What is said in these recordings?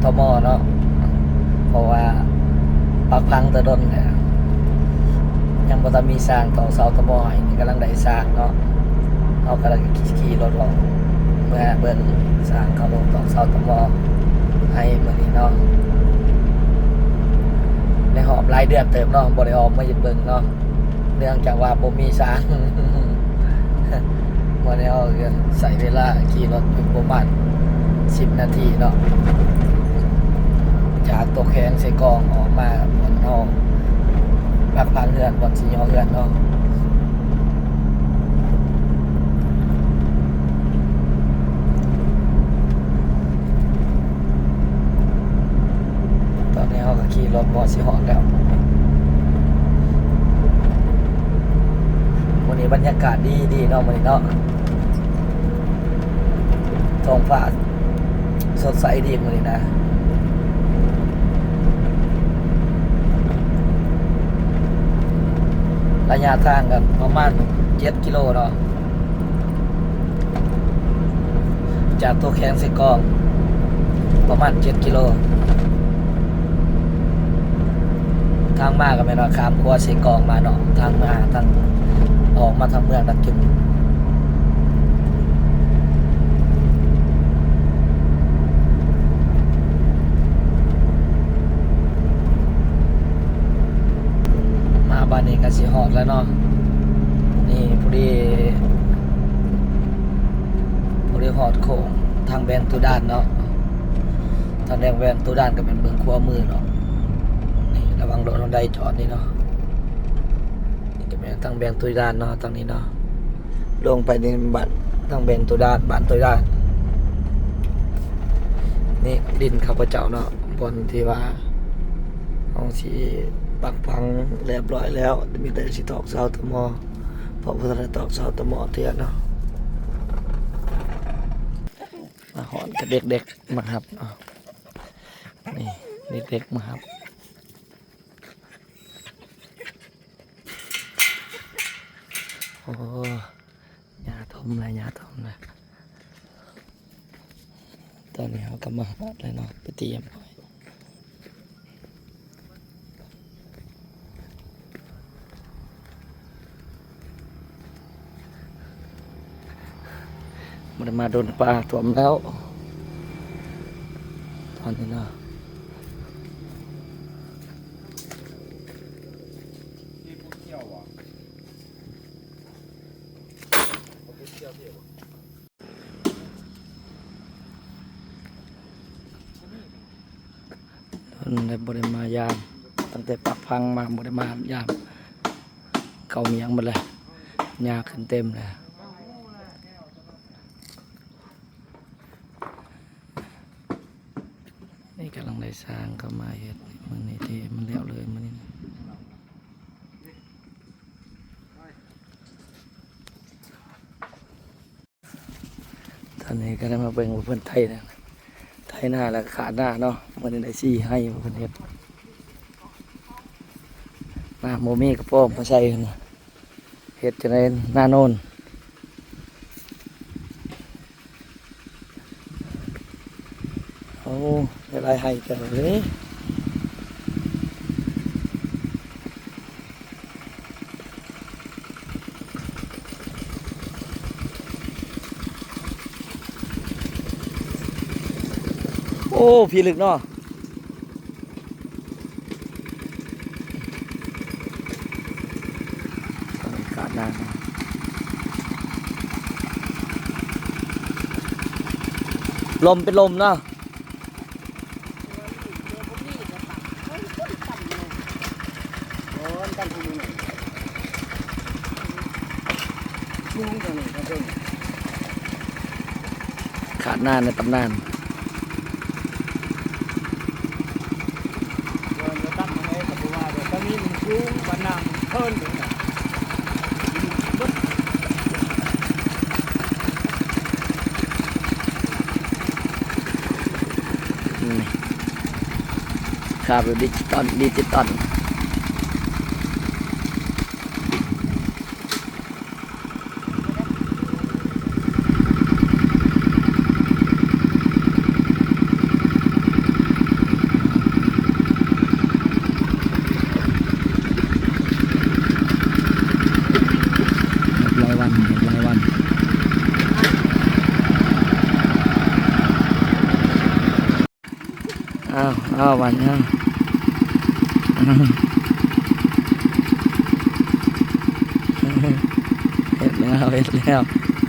ทมเนาะเพราะว่าปักพังตะดนเนี่ยยังบ่ทันมีสร้างต่อเสาทมให้นี่กำลังได้สร้างเนาะเอากำลังขี่รถออกเมื่อเบิ่นสร้างเขาลงต่อเสาทมให้มื้อนี้เนาะในหอบรายเดือนเติมเนาะบ่ได้ออกมาหยุดเบิ่งเนาะเนื่องจากว่าบ่มีสร้าง วันนี้เอาใส่เวลาขี่รถอยู่ประมาณ10 นาทีเนาะจากตัวแข็งใส่กองออกมาบนนอกพักพังเรือนบนสียอเรือนเนาะตอนนี้เขาก็ขี่รถบอสีหอดแล้ววันนี้บรรยากาศดีเนาะวันนี้เนาะท้องฟ้าสดใสดีวันนี้นะระยะทางกันประมาณ7 กิโลเนาะจากตัวแข็งใส่กองประมาณ7 กิโลทางมาก็เป็นว่าข้ามขัวใส่กองมาเนาะทางมาทางออกมาทางเมืองดักจุนมาบ้านนี้ก็สิฮอดแล้วเนาะนี่พอดีฮอดโค้งทางแบนตุด้านเนาะทางแดงแบนตุด้านก็เป็นเบื้องขวามือเนาะนี่ระวังรถใดจอดนี่เนาะนี่ก็เป็นทางแบนตุด้านเนาะทางนี้เนาะลงไปในบ้านทางแบนตุด้านบ้านตุด้านนี่ดินข้าพเจ้าเนาะบนที่ว่าเอาสิปักพังเรียบร้อยแล้วมีแต่สิตอกเสาตะมอเพราะว่าถ้าตอกเสาตะมอเทียนเนาะมาหอนกับเด็กๆมาครับนี่เด็กๆมาครับโอ้ยาทมเลยตอนนี้เขาก็มาเลยเนาะไปเตรียมไว้มันมาโดนปลาถ่วมแล้วตอนนี้เนาะได้บริมายามตั้งแต่ปักพังมาบริมายามเก่าเมียงหมดเลยหญ้าขึ้นเต็มเลยนี่กำลังได้สร้างเข้ามาเห็ดมันนี่ที่มันเลี้ยวเลยมันนี่ตอนนี้ก็ได้มาเบิ่งเพื่อนไทยนะไทยหน้าแล้วขาดหน้าเนาะมันได้ซี่ให้เพื่อนเห็ดหน้าโมมี่กระโปรงมาใส่เห็ดจะได้หน้าโน่นโอ้ได้ให้แต่เลยโอ้พี่ลึกเนาะกาดน้ำลมเป็นลมเนาะขาดหน้าในตำนานครับดิจิตอล เอาวันนี้เห็นแล้วเห็นแล้ว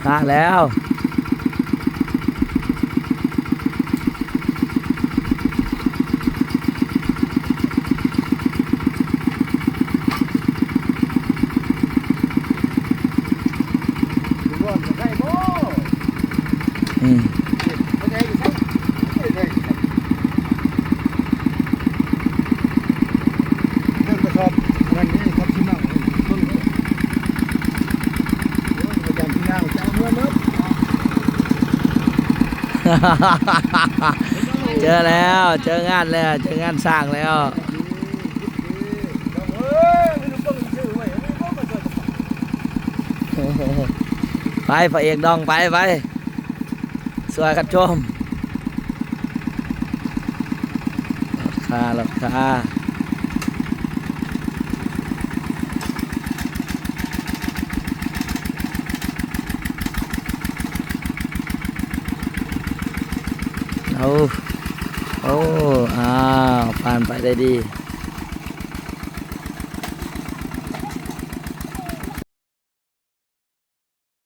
มาแล้ว ก่อนจะได้บ่ อืม ไม่ได้ใช่ไม่ได้เรื่องกระสอบวันนี้ครับที่นั่งต้นอาจารย์ที่นั่งจะเอาเมื่อเมื่อ เจอแล้วเจองานแล้วเจองานสร้างแล้ว ไปพระเอกดองไปสวยกันชมราคาเอาโอ้อ้าวผ่านไปได้ดี